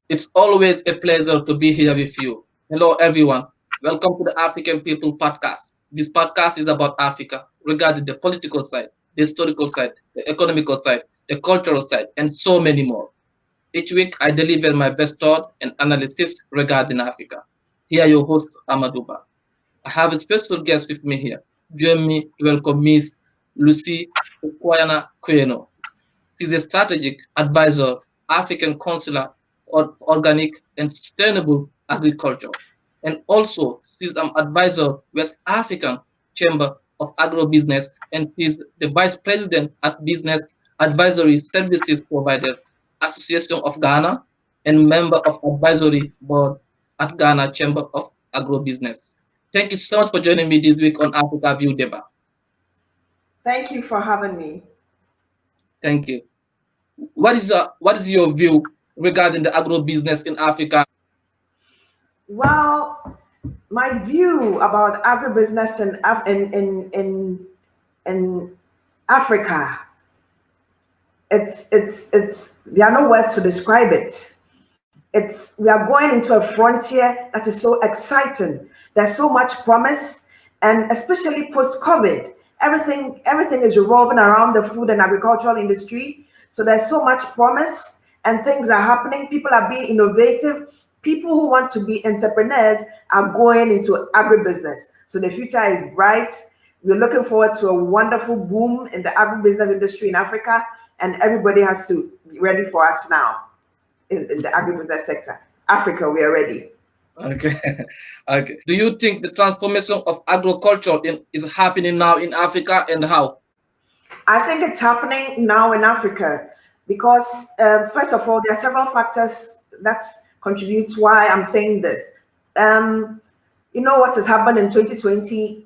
It's always a pleasure to be here with you. Hello, everyone. Welcome to the African People Podcast. This podcast is about Africa, regarding the political side, the historical side, the economical side, the cultural side, and so many more. Each week, I deliver my best thought and analysis regarding Africa. Here, your host, Amaduba. I have a special guest with me here. Join me to welcome Miss Lucy Akua Quianoo. She's a strategic advisor, African Councillor on Organic and Sustainable Agriculture. And also, she's an advisor, West African Chamber of Agrobusiness, and she's the Vice President at Business Advisory Services Provider Association of Ghana and member of Advisory Board at Ghana Chamber of Agrobusiness. Thank you so much for joining me this week on Africa View Deba. Thank you for having me. Thank you. What is your view regarding the agro business in Africa? Well, my view about agribusiness in Africa, it's there are no words to describe it. We are going into a frontier that is so exciting. There's so much promise, and especially post-COVID, everything is revolving around the food and agricultural industry. So there's so much promise, and things are happening. People are being innovative. People who want to be entrepreneurs are going into agribusiness. So the future is bright. We're looking forward to a wonderful boom in the agribusiness industry in Africa, and everybody has to be ready for us now in the agribusiness sector. Africa, we are ready. Okay. Okay. Do you think the transformation of agriculture is happening now in Africa, and how? I think it's happening now in Africa because, first of all, there are several factors that contribute to why I'm saying this. Um, you know what has happened in 2020,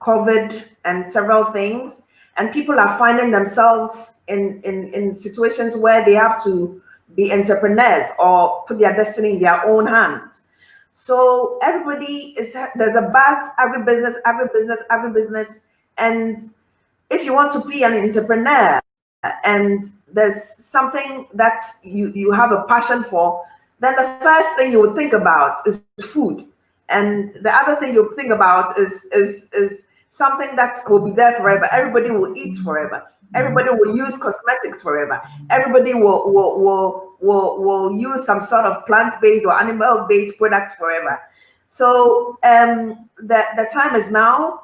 COVID, and several things, and people are finding themselves in situations where they have to be entrepreneurs or put their destiny in their own hands. So everybody there's a buzz, agribusiness, and if you want to be an entrepreneur and there's something that you have a passion for, then the first thing you would think about is food. And the other thing you think about is something that will be there forever. Everybody will eat forever. Everybody will use cosmetics forever. Everybody will use some sort of plant-based or animal-based products forever. So the time is now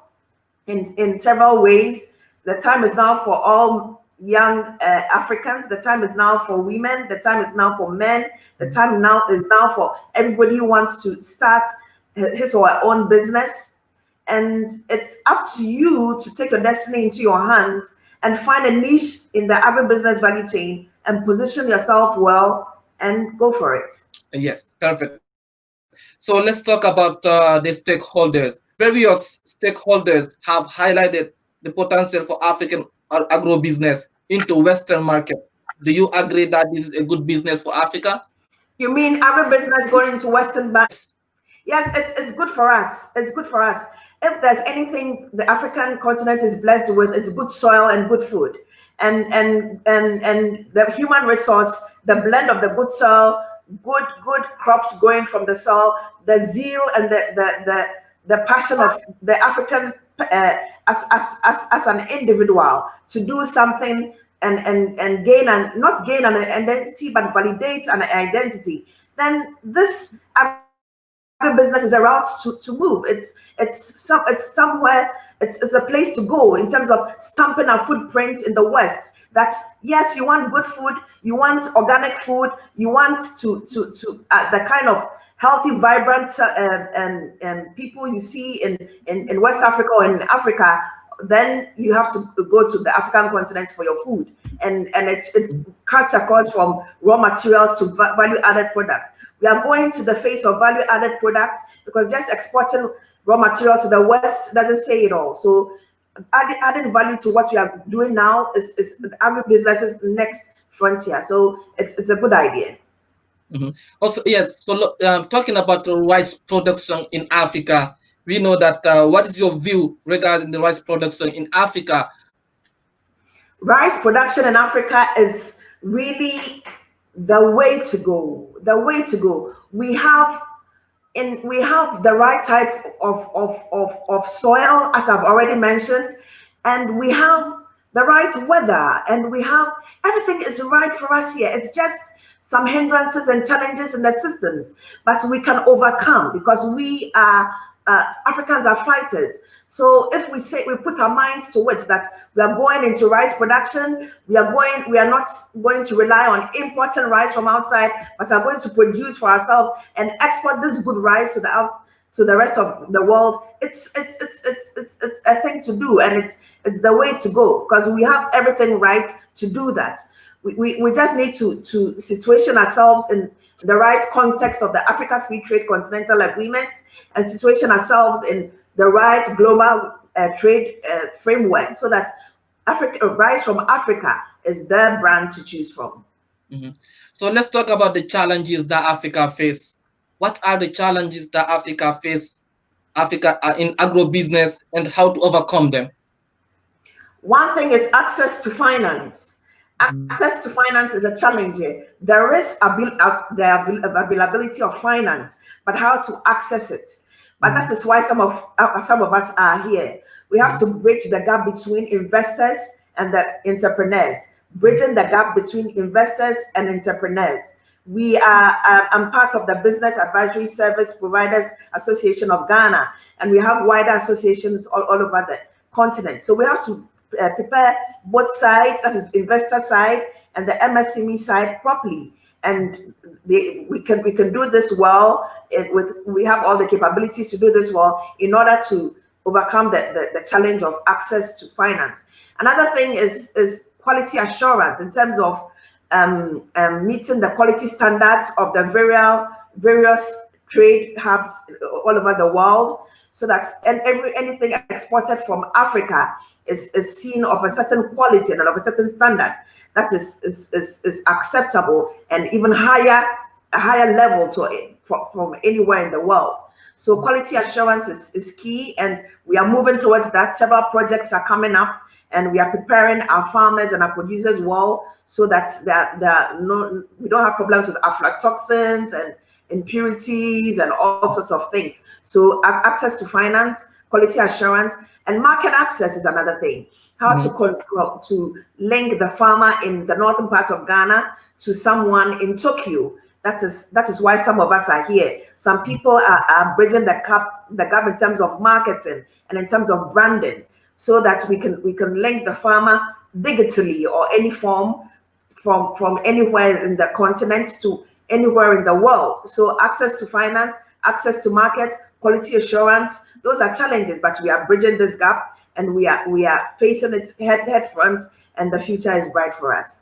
in several ways. The time is now for all young Africans. The time is now for women. The time is now for men. The time now is now for everybody who wants to start his or her own business. And it's up to you to take your destiny into your hands and find a niche in the agribusiness value chain and position yourself well and go for it. Yes, perfect. So let's talk about the stakeholders. Various stakeholders have highlighted the potential for African agro business into Western market. Do you agree that this is a good business for Africa? You mean agribusiness going into Western banks? Yes, it's good for us. It's good for us. If there's anything the African continent is blessed with, it's good soil and good food. And the human resource, the blend of the good soil, good crops growing from the soil, the zeal and the passion of the African as an individual to do something and gain and not gain an identity but validate an identity, then this agribusiness is a route to move. It's somewhere, it's a place to go in terms of stamping a footprint in the West. That yes, you want good food, you want organic food, you want to the kind of healthy, vibrant people you see in West Africa or in Africa. Then you have to go to the African continent for your food, and it cuts across from raw materials to value added products. We are going to the face of value added products because just exporting raw materials to the West doesn't say it all. So adding value to what we are doing now is agribusiness's next frontier. So it's a good idea. Mhm. Also, yes. So, talking about the rice production in Africa, we know that. What is your view regarding the rice production in Africa? Rice production in Africa is really the way to go. The way to go. We have the right type of soil, as I've already mentioned, and we have the right weather, and we have everything is right for us here. It's just some hindrances and challenges in the systems, but we can overcome because we are Africans are fighters. So if we say we put our minds to it that we are going into rice production, we are not going to rely on importing rice from outside, but are going to produce for ourselves and export this good rice to the rest of the world. It's a thing to do, and it's the way to go because we have everything right to do that. We just need to situation ourselves in the right context of the Africa Free Trade Continental Agreement and situation ourselves in the right global trade framework so that Africa rice from Africa is their brand to choose from. So let's talk about the challenges that Africa face. What are the challenges that Africa in agro-business and how to overcome them? One thing is access to finance. Access to finance is a challenge here. There is the availability of finance, but how to access it. But that is why some of us are here. We have to bridge the gap between investors and the entrepreneurs. Bridging the gap between investors and entrepreneurs. I'm part of the Business Advisory Service Providers Association of Ghana, and we have wider associations all over the continent. So we have to prepare both sides, that is investor side and the MSME side properly, and we can do this well. We have all the capabilities to do this well in order to overcome the challenge of access to finance. Another thing is quality assurance in terms of meeting the quality standards of the various trade hubs all over the world, so that anything exported from Africa is seen of a certain quality and of a certain standard that is acceptable and even a higher level from anywhere in the world. So quality assurance is key, and we are moving towards that. Several projects are coming up, and we are preparing our farmers and our producers well so that we don't have problems with aflatoxins and impurities and all sorts of things. So access to finance, quality assurance, and market access is another thing. How to link the farmer in the northern part of Ghana to someone in Tokyo. That is why some of us are here. Some people are bridging the gap in terms of marketing and in terms of branding, so that we can link the farmer digitally or any form from anywhere in the continent to anywhere in the world. So access to finance, access to market, quality assurance, those are challenges, but we are bridging this gap, and we are facing it head front, and the future is bright for us.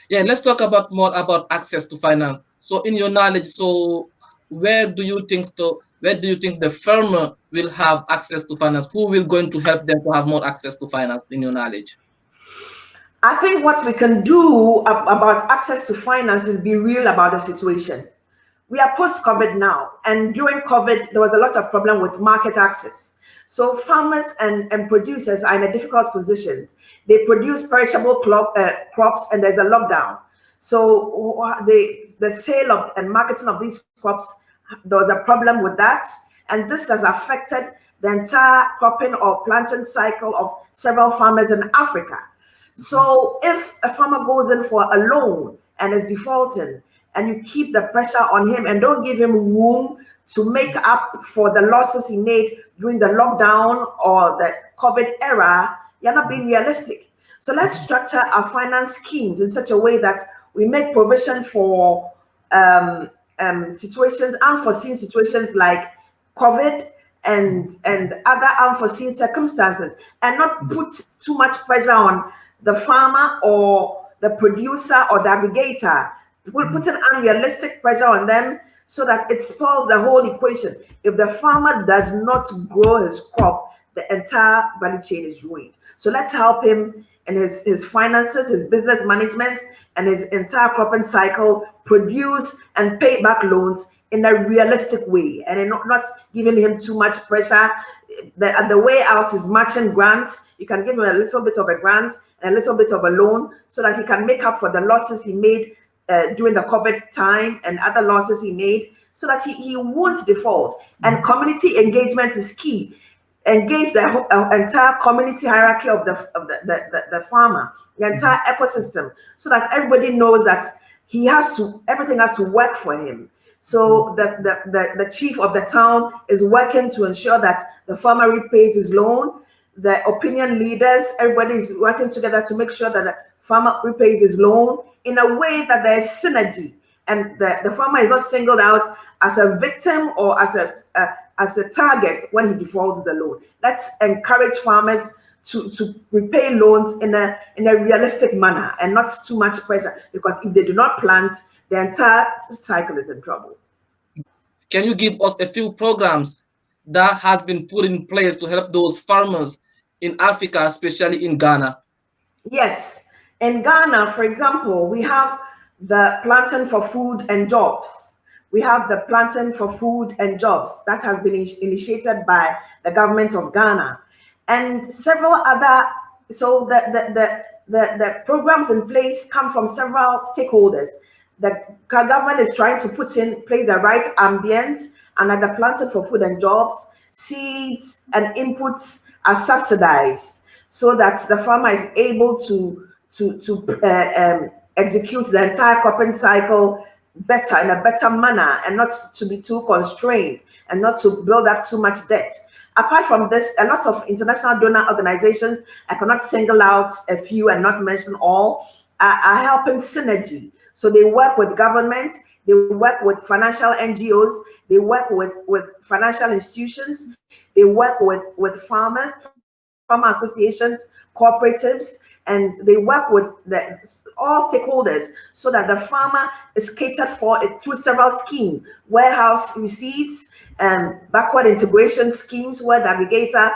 Yeah, let's talk more about access to finance. So in your knowledge, so where do you think the farmer will have access to finance? Who will going to help them to have more access to finance in your knowledge? I think what we can do about access to finance is be real about the situation. We are post-COVID now, and during COVID, there was a lot of problem with market access. So farmers and producers are in a difficult position. They produce perishable crops, and there's a lockdown. So the sale of and marketing of these crops, there was a problem with that, and this has affected the entire cropping or planting cycle of several farmers in Africa. So if a farmer goes in for a loan and is defaulting, and you keep the pressure on him and don't give him room to make up for the losses he made during the lockdown or the COVID era, you're not being realistic. So let's structure our finance schemes in such a way that we make provision for situations, unforeseen situations like COVID and other unforeseen circumstances, and not put too much pressure on the farmer or the producer or the aggregator. We're putting unrealistic pressure on them so that it spoils the whole equation. If the farmer does not grow his crop, the entire value chain is ruined. So let's help him in his finances, his business management, and his entire cropping cycle produce and pay back loans in a realistic way, and not giving him too much pressure. The way out is matching grants. You can give him a little bit of a grant and a little bit of a loan so that he can make up for the losses he made during the COVID time and other losses he made, so that he won't default. And community engagement is key. Engage the entire community hierarchy of the farmer, the entire ecosystem, so that everybody knows that everything has to work for him. So the chief of the town is working to ensure that the farmer repays his loan. The opinion leaders, everybody is working together to make sure that the farmer repays his loan in a way that there is synergy, and the farmer is not singled out as a victim or as a target when he defaults the loan. Let's encourage farmers to repay loans in a realistic manner and not too much pressure, because if they do not plant, the entire cycle is in trouble. Can you give us a few programs that has been put in place to help those farmers in Africa, especially in Ghana? Yes. In Ghana, for example, we have the Planting for Food and Jobs. We have the Planting for Food and Jobs that has been initiated by the government of Ghana, and several other. So the programs in place come from several stakeholders. The government is trying to put in place the right ambience, and at the Planting for Food and Jobs, seeds and inputs are subsidized, so that the farmer is able to execute the entire cropping cycle better, in a better manner, and not to be too constrained, and not to build up too much debt. Apart from this, a lot of international donor organizations, I cannot single out a few and not mention all, are helping synergy. So they work with government, they work with financial NGOs, they work with financial institutions, they work with farmers, farmer associations, cooperatives, and they work with all stakeholders, so that the farmer is catered for through several schemes: warehouse receipts, backward integration schemes where the aggregator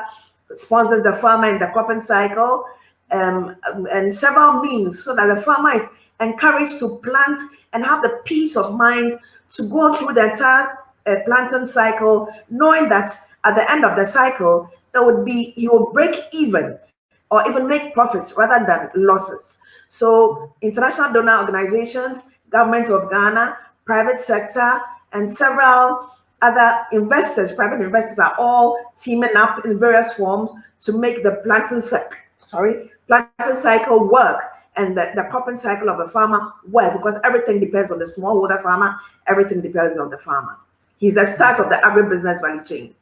sponsors the farmer in the cropping cycle, and several means, so that the farmer is encouraged to plant and have the peace of mind to go through the entire planting cycle, knowing that at the end of the cycle, he will break even or even make profits rather than losses. So international donor organizations, government of Ghana, private sector, and several other investors, private investors, are all teaming up in various forms to make the planting cycle work, and the cropping cycle of the farmer work, because everything depends on the smallholder farmer, everything depends on the farmer. He's the start of the agribusiness value chain.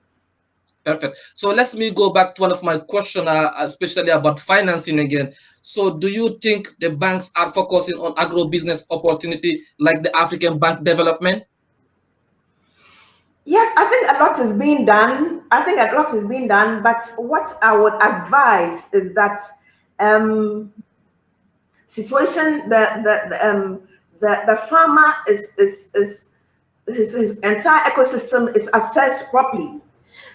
Perfect. So let me go back to one of my questions, especially about financing again. So do you think the banks are focusing on agro-business opportunity like the African Bank Development? Yes, I think a lot is being done. But what I would advise is that situation the farmer his entire ecosystem is assessed properly.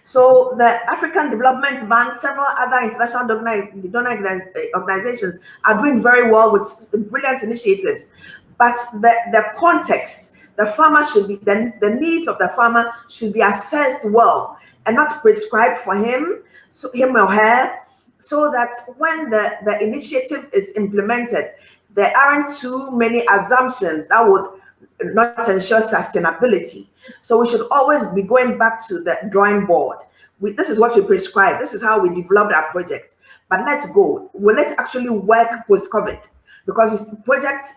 So the African Development Bank, several other international donor organizations are doing very well with brilliant initiatives. But the context, the farmer should be, the needs of the farmer should be assessed well and not prescribed for him or her, so that when the initiative is implemented, there aren't too many assumptions that would not ensure sustainability. So we should always be going back to the drawing board. This is what we prescribe. This is how we developed our project. But let's go. Will it actually work post-COVID? Because with project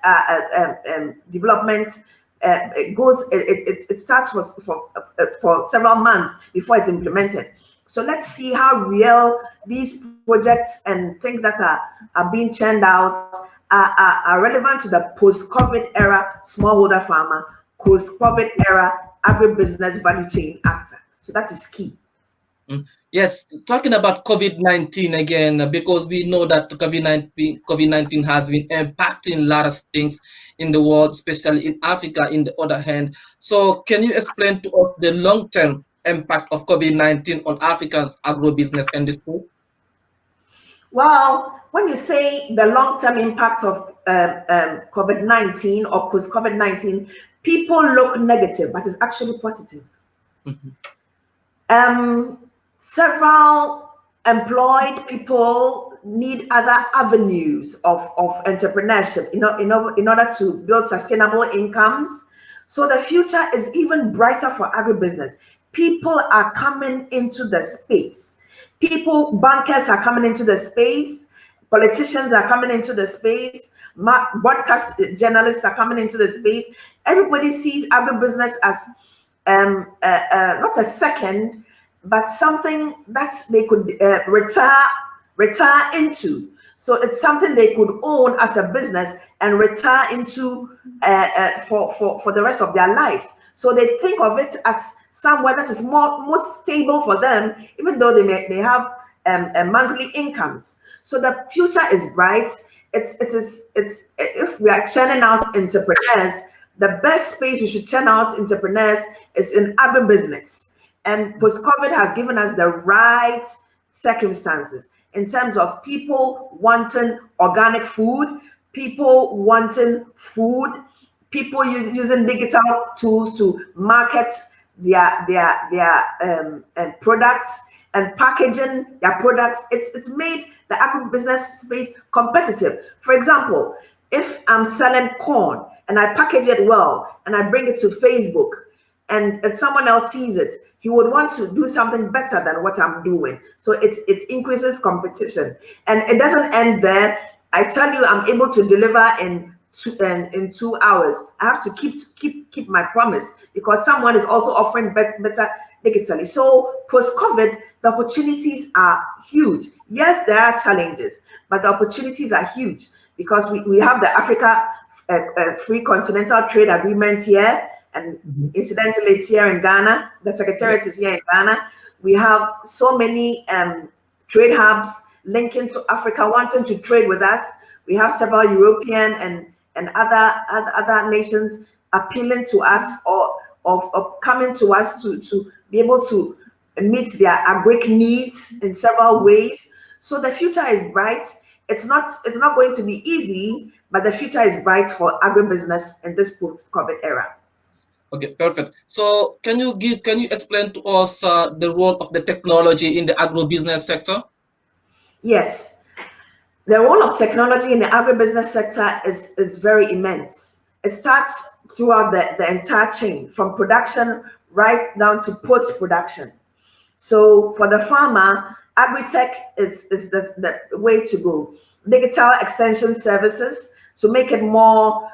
development, it starts for several months before it's implemented. So let's see how real these projects and things that are being churned out are relevant to the post-COVID era smallholder farmer, post-COVID era agribusiness value chain actor. So that is key. Yes, talking about COVID-19 again, because we know that COVID-19 has been impacting a lot of things in the world, especially in Africa, in the other hand. So can you explain to us the long-term impact of COVID-19 on Africa's agribusiness industry? Well, when you say the long-term impact of COVID-19 or post-COVID-19, people look negative, but it's actually positive. Several employed people need other avenues of entrepreneurship, in order to build sustainable incomes. So the future is even brighter for agribusiness. People are coming into the space. Bankers are coming into the space. Politicians are coming into the space. Broadcast journalists are coming into the space. Everybody sees agribusiness as not a second, but something that they could retire into. So it's something they could own as a business and retire into for the rest of their lives. So they think of it as somewhere that is more stable for them, even though they have monthly incomes. So the future is bright. It's if we are churning out entrepreneurs, the best space we should churn out entrepreneurs is in agribusiness. And post-COVID has given us the right circumstances in terms of people wanting organic food, people wanting food, people using digital tools to market their products and packaging their products. It's made the agribusiness space competitive. For example, if I'm selling corn and I package it well and I bring it to Facebook, and if someone else sees it, he would want to do something better than what I'm doing. So it increases competition, and it doesn't end there. I tell you, I'm able to deliver in 2 hours. I have to keep my promise because someone is also offering better digitally. So post-COVID, the opportunities are huge. Yes, there are challenges, but the opportunities are huge because we have the Africa Free Continental Trade Agreement here, and incidentally, it's here in Ghana. The Secretariat is here in Ghana. We have so many trade hubs linking to Africa, wanting to trade with us. We have several European and other nations appealing to us or coming to us to be able to meet their agric needs in several ways. So the future is bright. It's not going to be easy, but the future is bright for agribusiness in this post-COVID era. Okay, perfect. So can you explain to us the role of the technology in the agribusiness sector? Yes, the role of technology in the agribusiness sector is very immense. It starts throughout the entire chain, from production right down to post-production. So for the farmer, agri-tech is the way to go. Digital extension services to make it more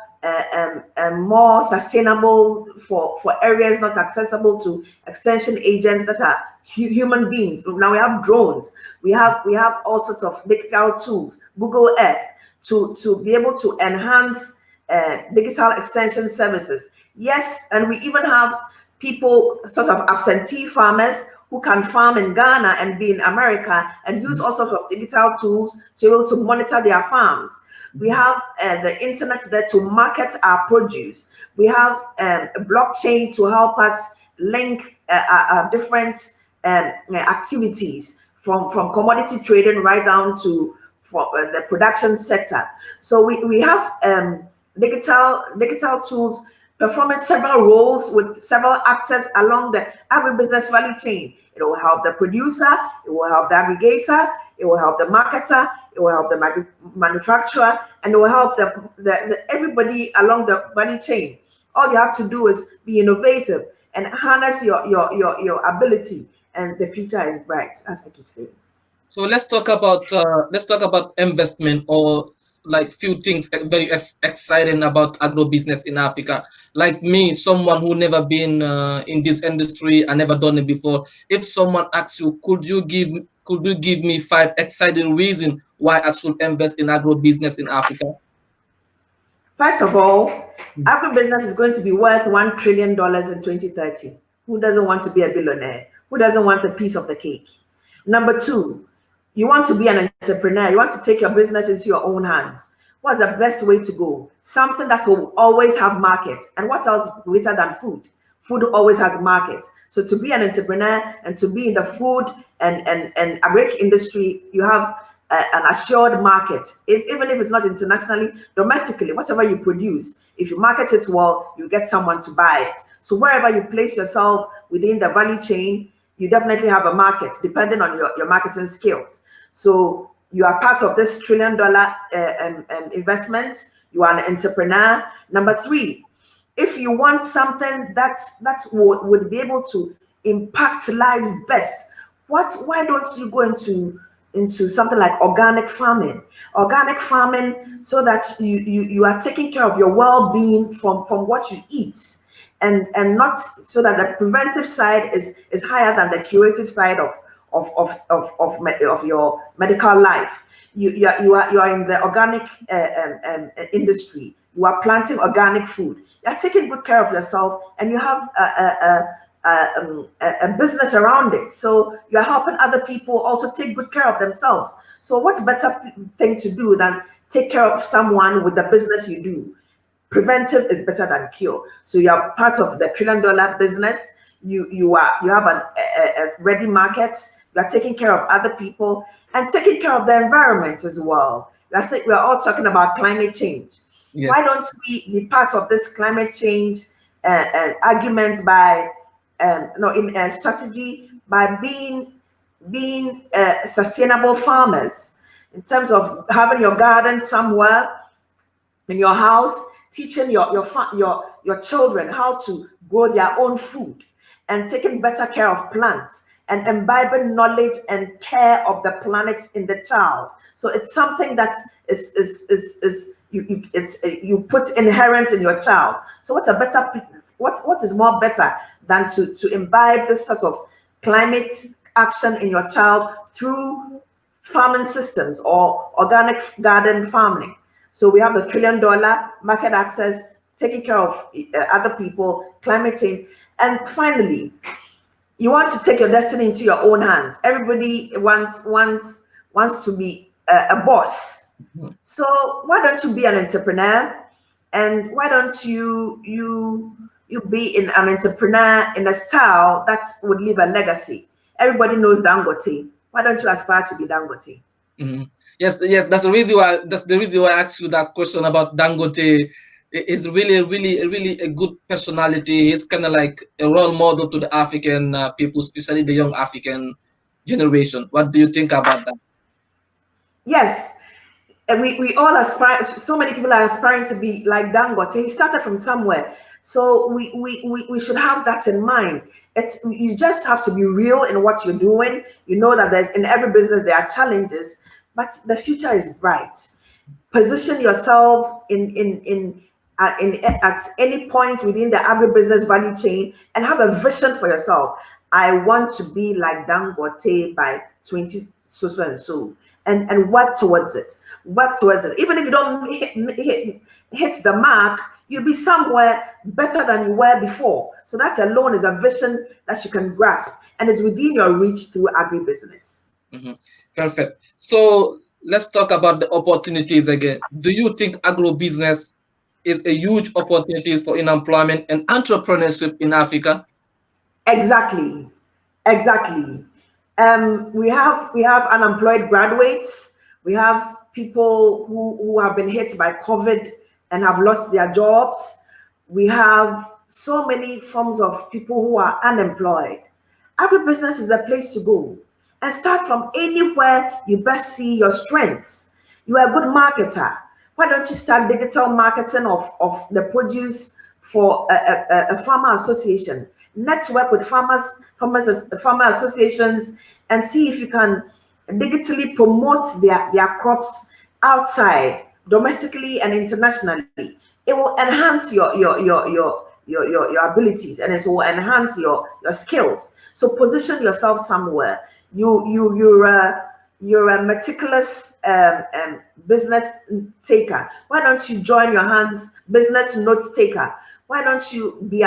sustainable for areas not accessible to extension agents that are human beings. Now we have drones. We have all sorts of digital tools, Google Earth, to be able to enhance digital extension services. Yes, and we even have people, sort of absentee farmers, who can farm in Ghana and be in America and use all sorts of digital tools to be able to monitor their farms. We have the internet there to market our produce. We have a blockchain to help us link different activities from commodity trading right down to the production sector. So we have digital tools performing several roles with several actors along the agribusiness value chain. It will help the producer, it will help the aggregator, it will help the marketer, it will help the manufacturer, and it will help the everybody along the value chain. All you have to do is be innovative and harness your ability, and the future is bright, as I keep saying. So let's talk about investment, or like few things very exciting about agribusiness in Africa. Like me, someone who never been in this industry, I never done it before. If someone asks you, could you give me 5 exciting reasons why I should invest in agribusiness in Africa? First of all, agribusiness is going to be worth $1 trillion in 2030. Who doesn't want to be a billionaire? Who doesn't want a piece of the cake? Number two, you want to be an entrepreneur. You want to take your business into your own hands. What's the best way to go? Something that will always have market. And what else greater than food? Food always has market. So to be an entrepreneur and to be in the food and agri industry, you have an assured market. Even if it's not internationally, domestically, whatever you produce, if you market it well, you get someone to buy it. So wherever you place yourself within the value chain, you definitely have a market depending on your marketing skills. So you are part of this $1 trillion investment. You are an entrepreneur. Number three, if you want something would be able to impact lives best, why don't you go into something like organic farming? Organic farming, so that you are taking care of your well-being from what you eat, and not so that the preventive side is higher than the curative side of your medical life. You are in the organic industry. You are planting organic food. You are taking good care of yourself, and you have a business around it. So you are helping other people also take good care of themselves. So what's better thing to do than take care of someone with the business you do? Preventive is better than cure. So you are part of the $1 trillion business. You have a ready market. You are taking care of other people and taking care of the environment as well. I think we are all talking about climate change. Yes. Why don't we be part of this climate change argument by in strategy by being sustainable farmers, in terms of having your garden somewhere in your house, teaching your children how to grow their own food, and taking better care of plants, and imbibing knowledge and care of the planet in the child. So it's something that is you put inherent in your child. So what is more better than to imbibe this sort of climate action in your child through farming systems or organic garden farming? So we have the $1 trillion market access, taking care of other people, climate change, and finally, you want to take your destiny into your own hands. Everybody wants to be a boss. So why don't you be an entrepreneur, and why don't you be an entrepreneur in a style that would leave a legacy? Everybody knows Dangote. Why don't you aspire to be Dangote? Yes, yes, that's the reason why. That's the reason why I asked you that question about Dangote. Is really a good personality. He's kind of like a role model to the African people, especially the young African generation. What do you think about that? Yes, and we all aspire. So many people are aspiring to be like Dangote. He started from somewhere, so we should have that in mind. You just have to be real in what you're doing. You know that there's in every business there are challenges, but the future is bright. Position yourself at any point within the agribusiness value chain, and have a vision for yourself. I want to be like Dangote by 20 so and so, and work towards it. Work towards it. Even if you don't hit the mark, you'll be somewhere better than you were before. So that alone is a vision that you can grasp, and it's within your reach through agribusiness. Perfect. So let's talk about the opportunities again. Do you think agrobusiness is a huge opportunity for unemployment and entrepreneurship in Africa? Exactly, exactly. We have unemployed graduates. We have people who have been hit by COVID and have lost their jobs. We have so many forms of people who are unemployed. Agribusiness is the place to go, and start from anywhere you best see your strengths. You are a good marketer. Why don't you start digital marketing of the produce for a farmer association? Network with farmer associations, and see if you can digitally promote their crops outside, domestically and internationally. It will enhance your abilities, and it will enhance your skills. So position yourself somewhere. You're a meticulous business taker. Why don't you join your hands business note taker? Why don't you be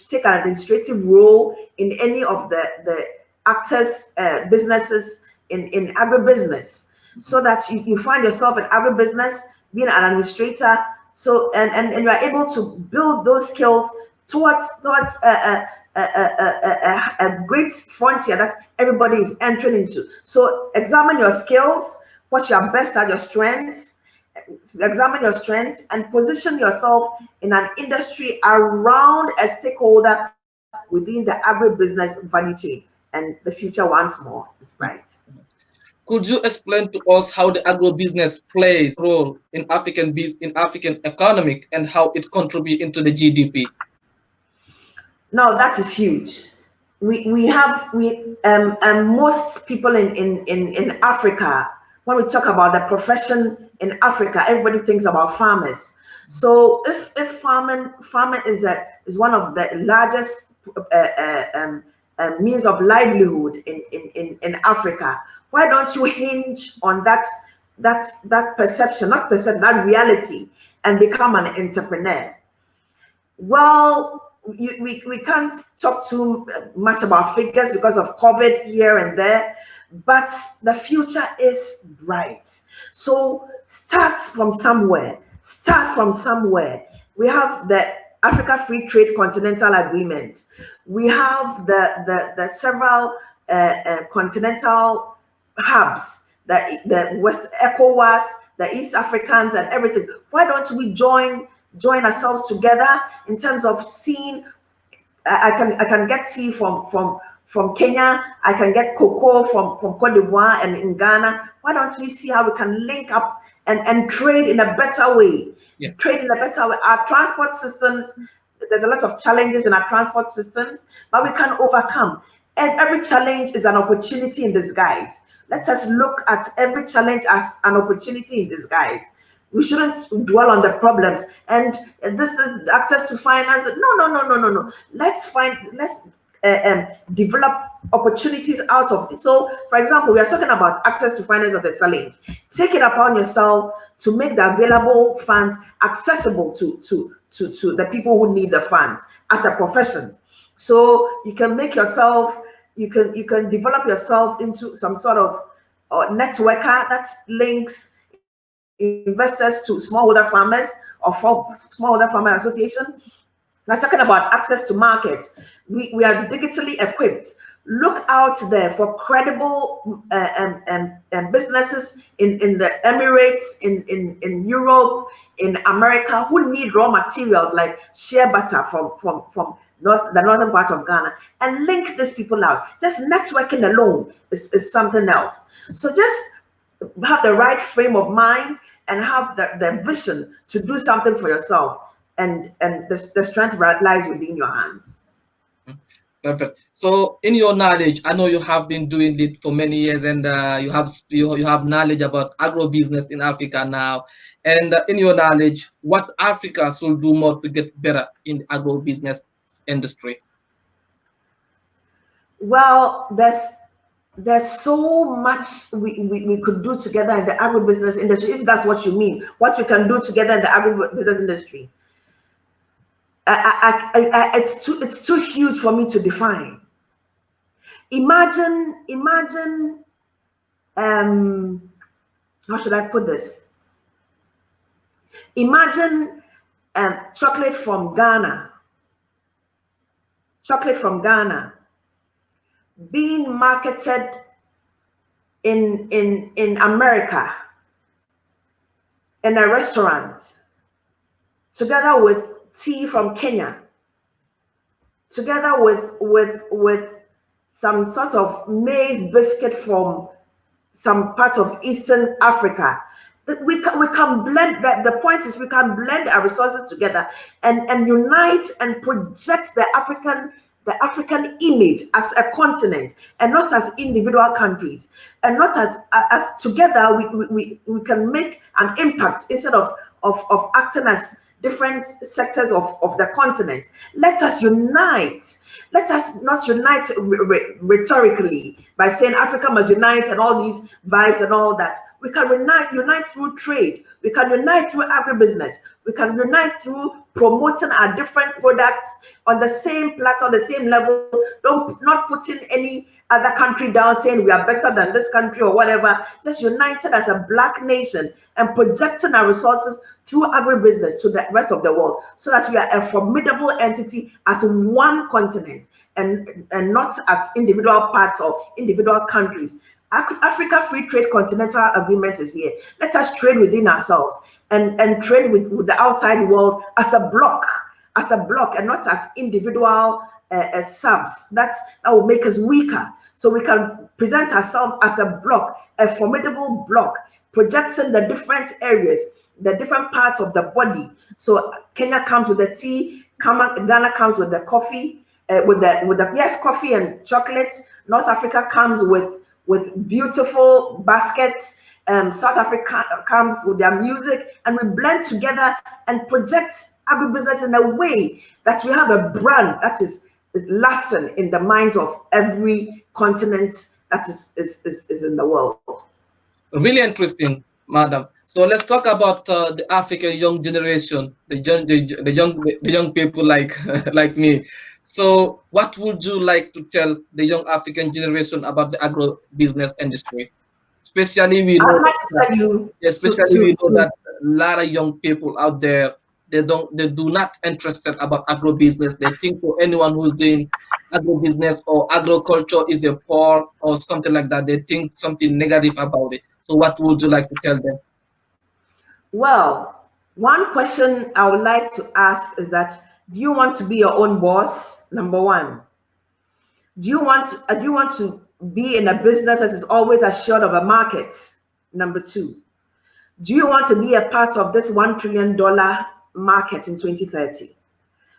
take an administrative role in any of the actors businesses in agribusiness, so that you find yourself in agribusiness being an administrator, so and you are able to build those skills towards a great frontier that everybody is entering into. So examine your skills, what you are best at, your strengths. Examine your strengths and position yourself in an industry around a stakeholder within the agribusiness value chain. And the future once more is bright. Could you explain to us how the agribusiness plays a role in African economic and how it contributes into the GDP? Now that is huge. We have we and most people in Africa, when we talk about the profession in Africa, everybody thinks about farmers. So if farming is one of the largest means of livelihood in Africa, why don't you hinge on that perception, not perception, that reality, and become an entrepreneur? Well, we can't talk too much about figures because of COVID here and there, but the future is bright. So start from somewhere. Start from somewhere. We have the Africa Free Trade Continental Agreement. We have the several continental hubs, the West ECOWAS, the East Africans, and everything. Why don't we join ourselves together in terms of seeing? I can get tea from Kenya. I can get cocoa from Cote d'Ivoire and in Ghana. Why don't we see how we can link up and trade in a better way? Yeah. Trade in a better way. Our transport systems, there's a lot of challenges in our transport systems, but we can overcome. And every challenge is an opportunity in disguise. Let us look at every challenge as an opportunity in disguise. We shouldn't dwell on the problems. And this is access to finance. No. Let's develop opportunities out of it. So, for example, we are talking about access to finance as a challenge. Take it upon yourself to make the available funds accessible to the people who need the funds as a profession. So you can make yourself, you can develop yourself into some sort of networker that links investors to smallholder farmers or smallholder farmer association. We're talking about access to market. We are digitally equipped. Look out there for credible businesses in the Emirates, in Europe, in America, who need raw materials like shea butter from the northern part of Ghana, and link these people out. Just networking alone is something else. So just have the right frame of mind and have the vision to do something for yourself, and the strength lies within your hands. Perfect. So, in your knowledge, I know you have been doing it for many years, and you have knowledge about agribusiness in Africa now. And in your knowledge, what Africa should do more to get better in the agribusiness industry? Well, there's so much we could do together in the agribusiness industry, if that's what you mean. What we can do together in the agribusiness industry. It's too huge for me to define. Imagine how should I put this? Imagine chocolate from Ghana being marketed in America in a restaurant, together with tea from Kenya, together with some sort of maize biscuit from some part of Eastern Africa. We can blend that. The point is we can blend our resources together and unite and project the African image as a continent, and not as individual countries, and not as together we can make an impact instead of acting as different sectors of the continent. Let us unite. Let us not unite rhetorically by saying Africa must unite and all these vibes and all that. We can unite through trade. We can unite through agribusiness. We can unite through promoting our different products on the same platform, on the same level. Not putting any other country down, saying we are better than this country or whatever. Just united as a black nation and projecting our resources through agribusiness to the rest of the world, so that we are a formidable entity as one continent and not as individual parts or individual countries. Africa Free Trade Continental Agreement is here. Let us trade within ourselves and trade with the outside world as a block, and not as individual subs. That will make us weaker. So we can present ourselves as a block, a formidable block, projecting the different areas, the different parts of the body. So Kenya comes with the tea, Ghana comes with the coffee, with the yes, coffee and chocolate. North Africa comes with beautiful baskets. South Africa comes with their music, and we blend together and project agribusiness in a way that we have a brand that is lasting in the minds of every continent that is in the world. Really interesting, madam. So let's talk about the African young generation, the young people like like me. So, what would you like to tell the young African generation about the agro business industry? Especially we know I'd like to that, tell you especially we know that a lot of young people out there, they do not interested about agro business. They think for anyone who's doing agro business or agriculture is the poor or something like that. They think something negative about it. So what would you like to tell them? well, one question I would like to ask is that do you want to be your own boss? Number one. Do you want to be in a business that is always assured of a market? Number two. Do you want to be a part of this $1 trillion market in 2030?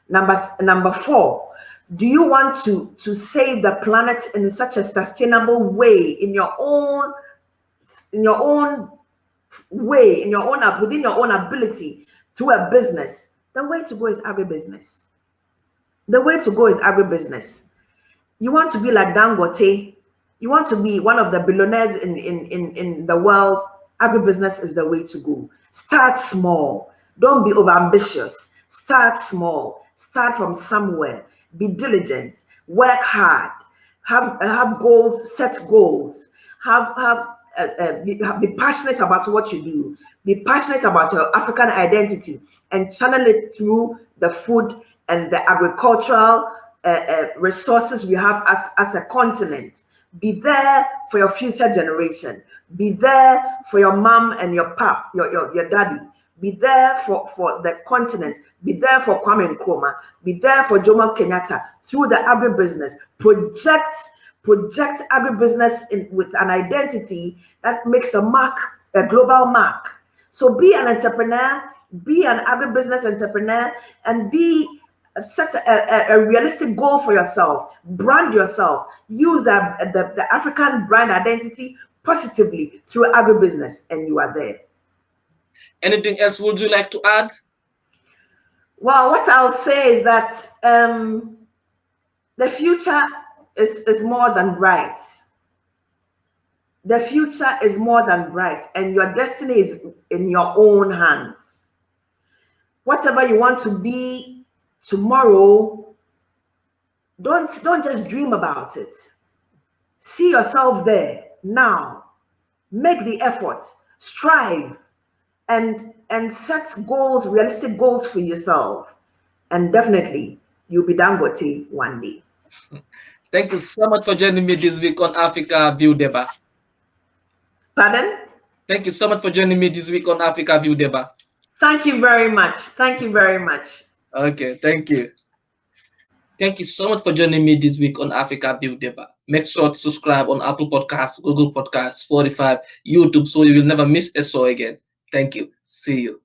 Number four, do you want to save the planet in such a sustainable way in your own way, within your own ability through a business? The way to go is agribusiness. The way to go is agribusiness. You want to be like Dangote, you want to be one of the billionaires in the world, agribusiness is the way to go. Start small. Don't be overambitious. Start small. Start from somewhere. Be diligent. Work hard. Have goals. Set goals. Be passionate about what you do. Be passionate about your African identity and channel it through the food and the agricultural resources we have as a continent. Be there for your future generation. Be there for your mom and your pap, your daddy. Be there for the continent. Be there for Kwame Nkrumah. Be there for Jomo Kenyatta through the agribusiness. Project agribusiness with an identity that makes a global mark. So be an entrepreneur, be an agribusiness entrepreneur, and set a realistic goal for yourself. Brand yourself. Use the African brand identity positively through agribusiness, and you are there. Anything else would you like to add? Well, what I'll say is that the future is more than bright. The future is more than bright, and your destiny is in your own hands. Whatever you want to be tomorrow, don't just dream about it. See yourself there now. Make the effort, strive, and set goals, realistic goals for yourself. And definitely you'll be Dangote one day. Thank you so much for joining me this week on Africa View Deba. Pardon? Thank you so much for joining me this week on Africa View Deba. Thank you very much. Thank you very much. Okay, thank you. Thank you so much for joining me this week on Africa View Deba. Make sure to subscribe on Apple Podcasts, Google Podcasts, Spotify, YouTube, so you will never miss a show again. Thank you. See you.